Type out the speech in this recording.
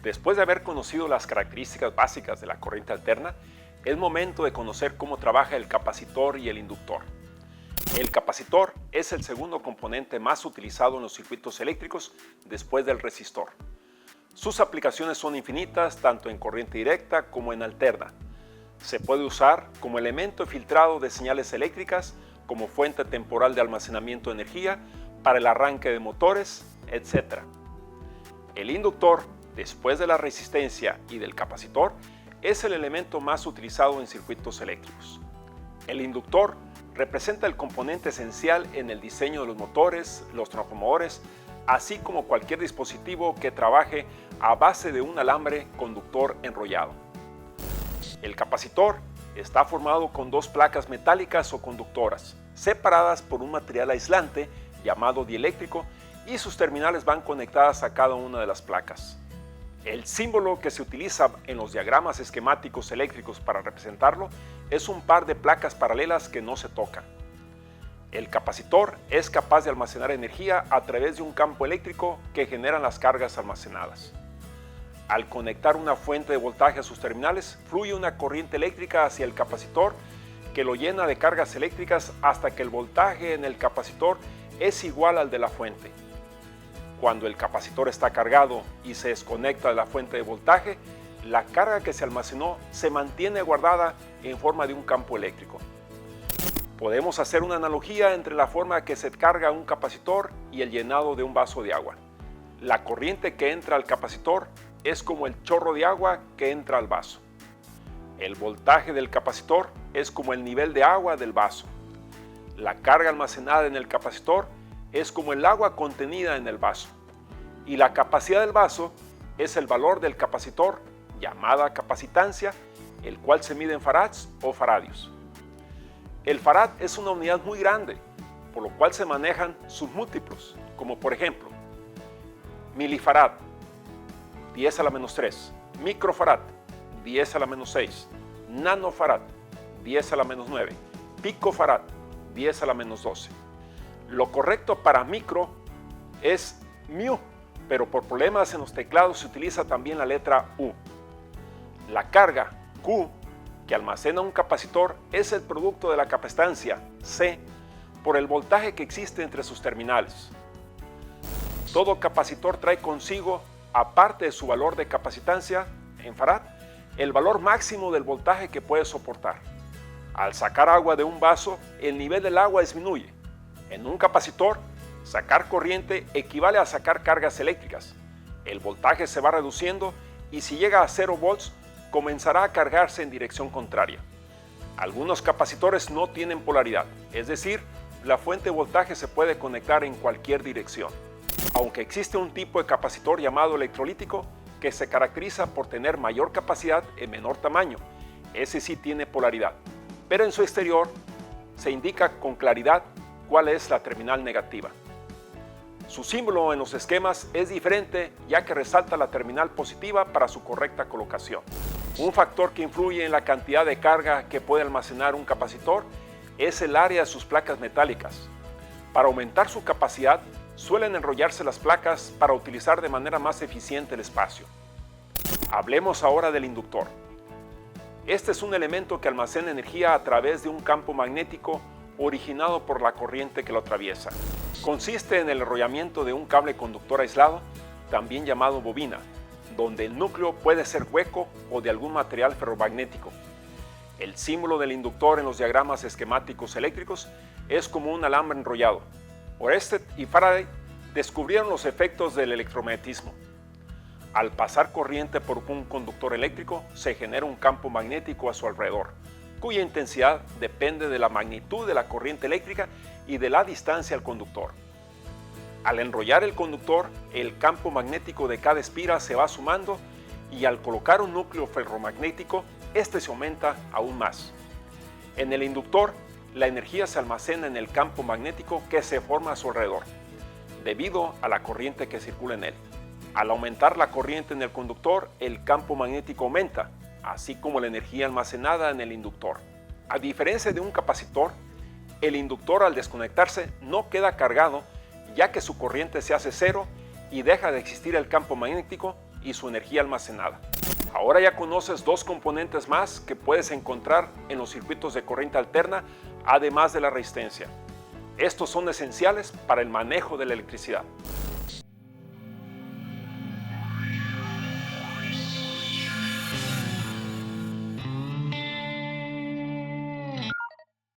Después de haber conocido las características básicas de la corriente alterna, es momento de conocer cómo trabaja el capacitor y el inductor. El capacitor es el segundo componente más utilizado en los circuitos eléctricos después del resistor. Sus aplicaciones son infinitas tanto en corriente directa como en alterna. Se puede usar como elemento de filtrado de señales eléctricas, como fuente temporal de almacenamiento de energía, para el arranque de motores, etc. El inductor, después de la resistencia y del capacitor, es el elemento más utilizado en circuitos eléctricos. El inductor representa el componente esencial en el diseño de los motores, los transformadores, así como cualquier dispositivo que trabaje a base de un alambre conductor enrollado. El capacitor está formado con dos placas metálicas o conductoras, separadas por un material aislante llamado dieléctrico, y sus terminales van conectadas a cada una de las placas. El símbolo que se utiliza en los diagramas esquemáticos eléctricos para representarlo es un par de placas paralelas que no se tocan. El capacitor es capaz de almacenar energía a través de un campo eléctrico que generan las cargas almacenadas. Al conectar una fuente de voltaje a sus terminales, fluye una corriente eléctrica hacia el capacitor que lo llena de cargas eléctricas hasta que el voltaje en el capacitor es igual al de la fuente. Cuando el capacitor está cargado y se desconecta de la fuente de voltaje, la carga que se almacenó se mantiene guardada en forma de un campo eléctrico. Podemos hacer una analogía entre la forma que se carga un capacitor y el llenado de un vaso de agua. La corriente que entra al capacitor es como el chorro de agua que entra al vaso. El voltaje del capacitor es como el nivel de agua del vaso. La carga almacenada en el capacitor es como el agua contenida en el vaso. Y la capacidad del vaso es el valor del capacitor, llamada capacitancia, el cual se mide en farads o faradios. El farad es una unidad muy grande, por lo cual se manejan sus múltiplos, como por ejemplo, milifarad, 10 a la menos 3, microfarad, 10 a la menos 6, nanofarad, 10 a la menos 9, picofarad, 10 a la menos 12. Lo correcto para micro es mu, pero por problemas en los teclados se utiliza también la letra U. La carga Q que almacena un capacitor es el producto de la capacitancia C por el voltaje que existe entre sus terminales. Todo capacitor trae consigo, aparte de su valor de capacitancia en farad, el valor máximo del voltaje que puede soportar. Al sacar agua de un vaso, el nivel del agua disminuye. En un capacitor, sacar corriente equivale a sacar cargas eléctricas. El voltaje se va reduciendo y si llega a 0 volts, comenzará a cargarse en dirección contraria. Algunos capacitores no tienen polaridad, es decir, la fuente de voltaje se puede conectar en cualquier dirección. Aunque existe un tipo de capacitor llamado electrolítico que se caracteriza por tener mayor capacidad en menor tamaño, ese sí tiene polaridad, pero en su exterior se indica con claridad cuál es la terminal negativa. Su símbolo en los esquemas es diferente ya que resalta la terminal positiva para su correcta colocación. Un factor que influye en la cantidad de carga que puede almacenar un capacitor es el área de sus placas metálicas. Para aumentar su capacidad, suelen enrollarse las placas para utilizar de manera más eficiente el espacio. Hablemos ahora del inductor. Este es un elemento que almacena energía a través de un campo magnético originado por la corriente que lo atraviesa. Consiste en el enrollamiento de un cable conductor aislado, también llamado bobina, donde el núcleo puede ser hueco o de algún material ferromagnético. El símbolo del inductor en los diagramas esquemáticos eléctricos es como un alambre enrollado. Oersted y Faraday descubrieron los efectos del electromagnetismo. Al pasar corriente por un conductor eléctrico, se genera un campo magnético a su alrededor, cuya intensidad depende de la magnitud de la corriente eléctrica y de la distancia al conductor. Al enrollar el conductor, el campo magnético de cada espira se va sumando y al colocar un núcleo ferromagnético, este se aumenta aún más. En el inductor, la energía se almacena en el campo magnético que se forma a su alrededor, debido a la corriente que circula en él. Al aumentar la corriente en el conductor, el campo magnético aumenta, así como la energía almacenada en el inductor. A diferencia de un capacitor, el inductor al desconectarse no queda cargado ya que su corriente se hace cero y deja de existir el campo magnético y su energía almacenada. Ahora ya conoces dos componentes más que puedes encontrar en los circuitos de corriente alterna, además de la resistencia. Estos son esenciales para el manejo de la electricidad.